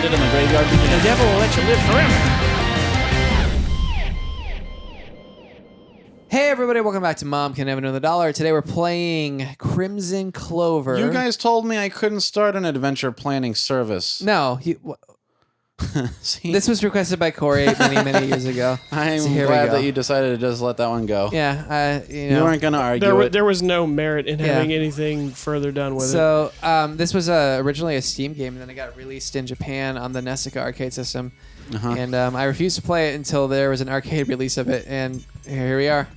ended and the graveyard began. The devil will let you live forever. Hey everybody, welcome back to Mom Can Never Know the Dollar. Today we're playing Crimzon Clover. You guys told me I couldn't start an adventure planning service. No, See, this was requested by Korey many years ago. I'm So here we glad go. that you decided to just let that one go. Yeah, You weren't going to argue it. There was no merit in having anything further done with it. So this was originally a Steam game, and then it got released in Japan on the Nessica arcade system. And I refused to play it until there was an arcade release of it, and here we are.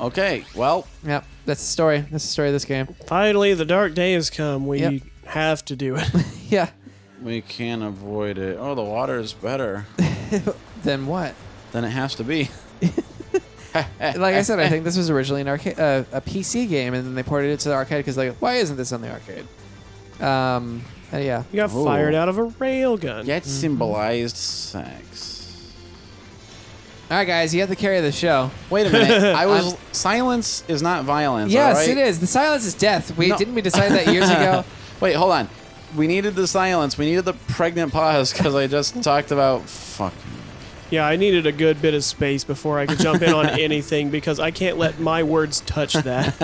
Okay, well. Yep, that's the story. That's the story of this game. Finally, the dark day has come. We have to do it. Yeah. We can't avoid it. Oh, the water is better. Then what? Then it has to be. Like I said, I think this was originally an arcade, a PC game, and then they ported it to the arcade because, like, why isn't this on the arcade? Yeah. You got fired out of a railgun. Yet symbolized sex. All right, guys, you have to carry the show. Wait a minute. Silence is not violence. Yes, all right? it is. The silence is death. No. Didn't we decide that years ago? Wait, hold on. We needed the silence. We needed the pregnant pause because I just talked about fucking. Yeah, I needed a good bit of space before I could jump in on anything because I can't let my words touch that.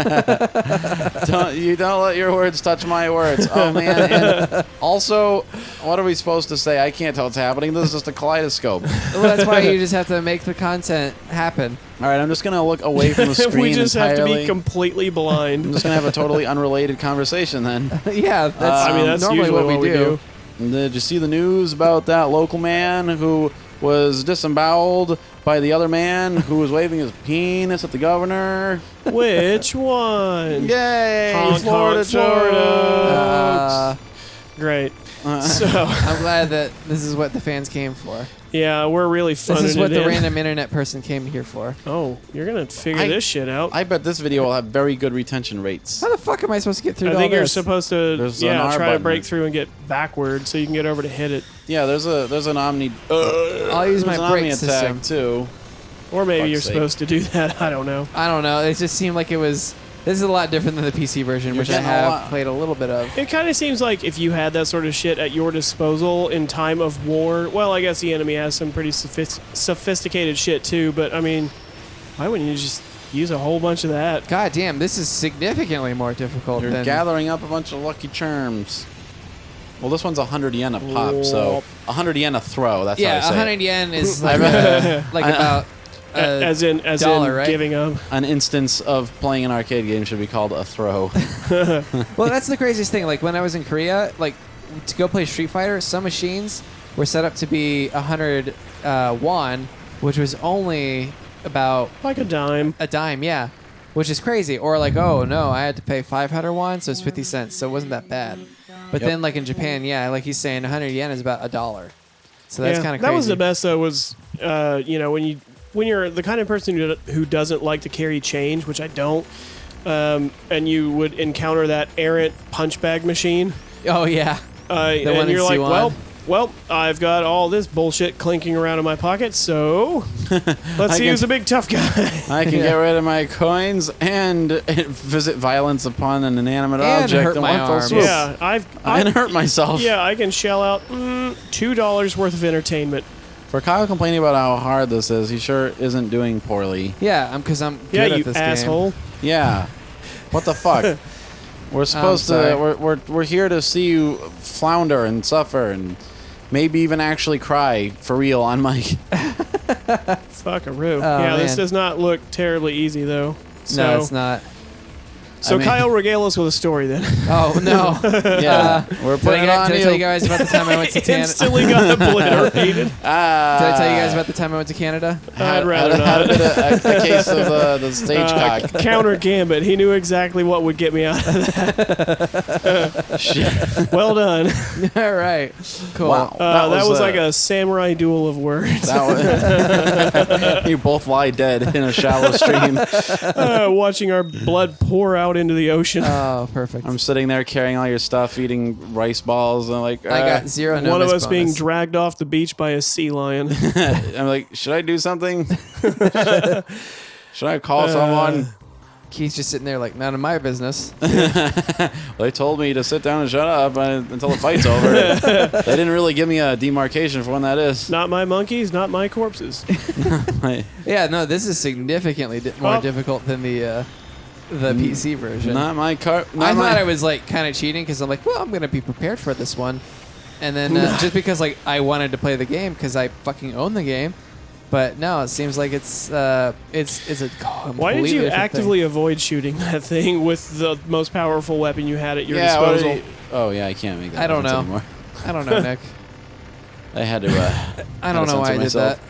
You don't let your words touch my words. Oh, man. And also, what are we supposed to say? I can't tell what's happening. This is just a kaleidoscope. Well, that's why you just have to make the content happen. All right, I'm just going to look away from the screen We just entirely. have to be completely blind. I'm just going to have a totally unrelated conversation then. Yeah, that's normally usually what we do. Did you see the news about that local man who was disemboweled by the other man who was waving his penis at the governor? Which one? Yay! Honk, Florida honk, Florida. jokes. Great. So I'm glad that this is what the fans came for. yeah, we're really funning This is what it the in. random internet person came here for. Oh, you're gonna figure this shit out. I bet this video will have very good retention rates. How the fuck am I supposed to get through I all think you're this? supposed to There's an R try to button. break through and get backward so you can get over to hit it. Yeah, there's an omni. I'll use my there's an brake omni system. attack too. Or maybe Fuck's you're sake. supposed to do that. I don't know. I don't know. It just seemed like it was... This is a lot different than the PC version, You're which I getting a have lot. played a little bit of. It kind of seems like if you had that sort of shit at your disposal in time of war, well, I guess the enemy has some pretty sophisticated shit too, but I mean, why wouldn't you just use a whole bunch of that? God damn, this is significantly more difficult You're than... gathering up a bunch of lucky charms. Well, this one's 100 yen a pop, so 100 yen a throw. That's Yeah, how I say 100 it. yen is like, about... As in dollar, right? giving up. An instance of playing an arcade game should be called a throw. Well, that's the craziest thing. Like, when I was in Korea, like, to go play Street Fighter, some machines were set up to be 100 won, which was only about Like a dime. a dime, yeah. Which is crazy. Or like, oh, no, I had to pay 500 won, so it's 50 cents. So it wasn't that bad. But then, like, in Japan, yeah, like he's saying, 100 yen is about $1. So that's kind of crazy. That was the best though. Was when you're the kind of person who doesn't like to carry change, which I don't, and you would encounter that errant punch bag machine. Oh, yeah. And one you're in like, Siwan. well, I've got all this bullshit clinking around in my pocket, so let's see who's a big tough guy. I can get rid of my coins and visit violence upon an inanimate object hurt in my one fell arms. swoop. Yeah, And hurt myself. Yeah, I can shell out $2 worth of entertainment. For Kyle complaining about how hard this is, he sure isn't doing poorly. Yeah, because I'm Yeah, good you at this asshole. Yeah. What the fuck? We're supposed sorry. to. We're here to see you flounder and suffer and maybe even actually cry for real on mic. Fuckaroo. Oh, Yeah, this man. does not look terribly easy though. So, No, it's not. So I mean- Kyle, regale us with a story then. Oh, no. Yeah, we're putting it on Did I you. tell you guys about the time I went to Canada? Instantly got obliterated. Did I tell you guys about the time I went to Canada? I'd rather had not. a case of the stage cock. Counter gambit. He knew exactly what would get me out of that. Shit. Well done. All right. Cool. Wow. That was like a samurai duel of words. That was, you both lie dead in a shallow stream. Watching our blood pour out into the ocean. Oh, perfect. I'm sitting there carrying all your stuff, eating rice balls, and I'm like, I got zero no One of miss us being bonus. dragged off the beach by a sea lion. I'm like, should I do something? Should I call someone? Keith's just sitting there like, none of my business. They told me to sit down and shut up until the fight's over. They didn't really give me a demarcation for when that is. Not my monkeys, not my corpses. Yeah, no, this is significantly more difficult than the PC version. Not my car. I thought I was like kind of cheating because I'm like, well, I'm gonna be prepared for this one, and then just because like I wanted to play the game because I fucking own the game. But no, it seems like it's a Why did you actively avoid shooting that thing with the most powerful weapon you had at your disposal? Oh yeah, I can't make that. I don't know. Anymore. I don't know, Nick. I had to. I don't know why I did that.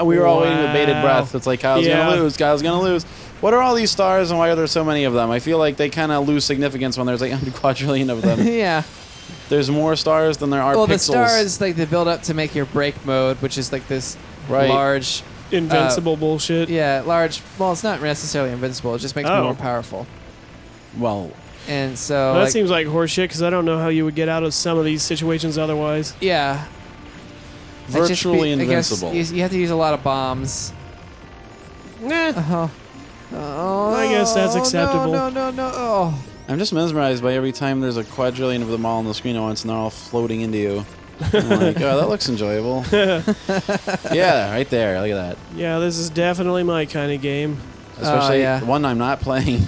We were all waiting with bated breath. It's like Kyle's gonna lose. Kyle's gonna lose. What are all these stars and why are there so many of them? I feel like they kind of lose significance when there's like a quadrillion of them. Yeah. There's more stars than there are pixels. The stars, like, they build up to make your break mode, which is like this large... Invincible bullshit. Yeah, large... Well, it's not necessarily invincible. It just makes me more powerful. Well... And so... That seems like horseshit, because I don't know how you would get out of some of these situations otherwise. Yeah. Virtually invincible. I guess you have to use a lot of bombs. Nah. I guess that's acceptable. No. Oh. I'm just mesmerized by every time there's a quadrillion of them all on the screen at once and they're all floating into you. I'm like, oh, that looks enjoyable. Yeah, right there. Look at that. Yeah, this is definitely my kind of game. Especially the one I'm not playing.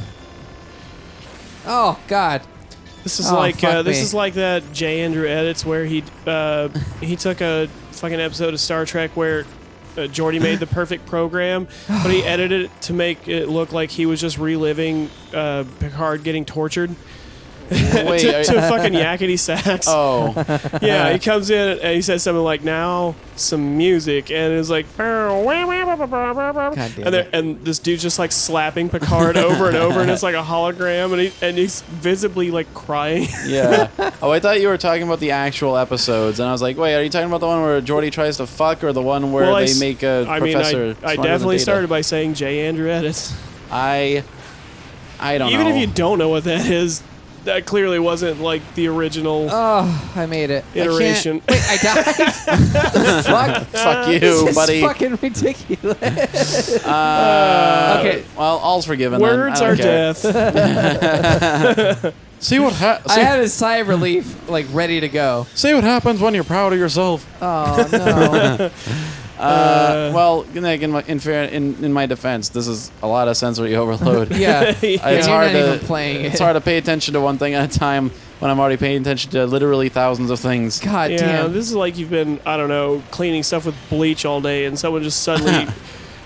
Oh, God. This is like that J. Andrew edits where he took a fucking episode of Star Trek where Geordi made the perfect program, but he edited it to make it look like he was just reliving Picard getting tortured. Wait, to fucking yakety sax. Oh. Yeah, he comes in and he says something like, now some music, and it's like, and this dude's just like slapping Picard over and over, and it's like a hologram, and he's visibly like crying. Yeah. Oh, I thought you were talking about the actual episodes, and I was like, wait, are you talking about the one where Geordi tries to fuck, or the one where they make a professor? I definitely started by saying J. Andrew edits. I don't know. Even if you don't know what that is, that clearly wasn't like the original. Oh, I made it. Iteration. Wait, I died. Fuck. Fuck you, this buddy. Is fucking ridiculous. Okay. Well, all's forgiven. Words are death. See what I had a sigh of relief, like ready to go. See what happens when you're proud of yourself. Oh no. Well, Nick, in my defense, this is a lot of sensory overload. Yeah, it's you're hard not to even playing it. It's hard to pay attention to one thing at a time when I'm already paying attention to literally thousands of things. God yeah, damn. This is like you've been, I don't know, cleaning stuff with bleach all day, and someone just suddenly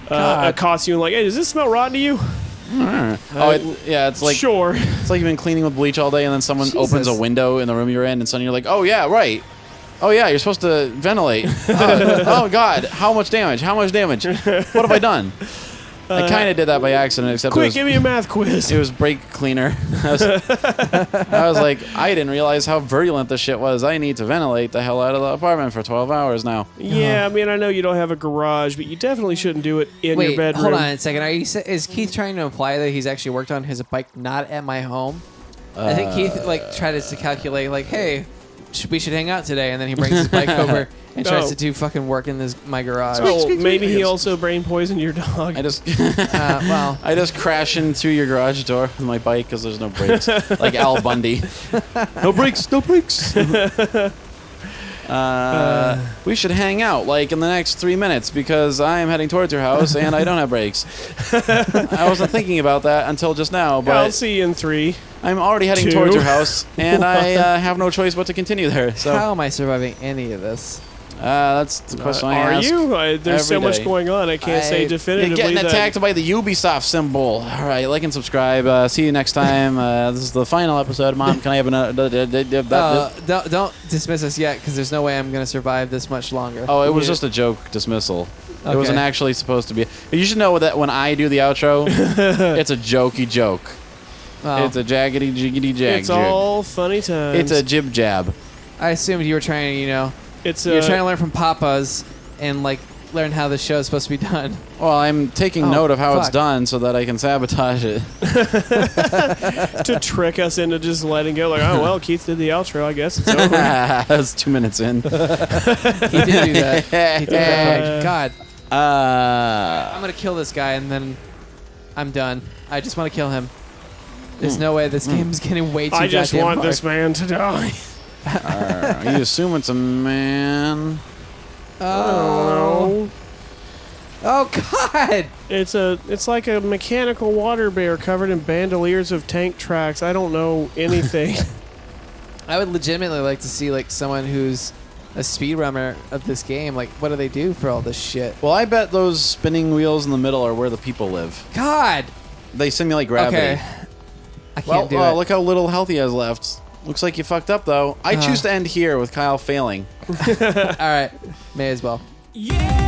accosts you and like, hey, does this smell rotten to you? It's like sure. It's like you've been cleaning with bleach all day, and then someone opens a window in the room you're in, and suddenly you're like, oh yeah, right. Oh yeah, you're supposed to ventilate. Oh God, how much damage? How much damage? What have I done? I kind of did that by accident, except quick, give me a math quiz. It was brake cleaner. I was like, I didn't realize how virulent this shit was. I need to ventilate the hell out of the apartment for 12 hours now. Yeah, I mean, I know you don't have a garage, but you definitely shouldn't do it in your bedroom. Hold on a second. Is Keith trying to imply that he's actually worked on his bike not at my home? I think Keith tried to calculate hey, we should hang out today, and then he brings his bike over and tries to do fucking work in my garage. Oh, maybe he also brain poisoned your dog. I just crash into your garage door with my bike because there's no brakes, like Al Bundy. No brakes, no brakes. We should hang out like in the next 3 minutes because I am heading towards your house and I don't have brakes. I wasn't thinking about that until just now, but I'll see you in 3. I'm already heading towards your house and I have no choice but to continue there. So how am I surviving any of this? That's the question I ask. Are you? There's so much going on. I can't say definitively. You're getting attacked by the Ubisoft symbol. All right, like and subscribe. See you next time. This is the final episode. Mom, can I have another? Don't dismiss us yet, because there's no way I'm gonna survive this much longer. Oh, it was just a joke dismissal. Okay. It wasn't actually supposed to be. You should know that when I do the outro, it's a jokey joke. Oh. It's a jaggedy jiggity jag. It's all funny times. It's a jib jab. I assumed you were trying to, you're trying to learn from Papa's and learn how the show is supposed to be done. Well, I'm taking note of how it's done so that I can sabotage it. To trick us into just letting go. Like, oh, well, Keith did the outro. I guess it's over. That was 2 minutes in. He did do that. He did that. God. I'm gonna kill this guy and then I'm done. I just want to kill him. There's no way this game is getting way too I just goddamn want hard. this man to die. You assume it's a man. Oh. Oh God! It's like a mechanical water bear covered in bandoliers of tank tracks. I don't know anything. I would legitimately like to see like someone who's a speedrunner of this game. Like, what do they do for all this shit? Well, I bet those spinning wheels in the middle are where the people live. God. They simulate gravity. Okay. I can't do it. Look how little health he has left. Looks like you fucked up, though. I choose to end here with Kyle failing. All right. May as well. Yeah.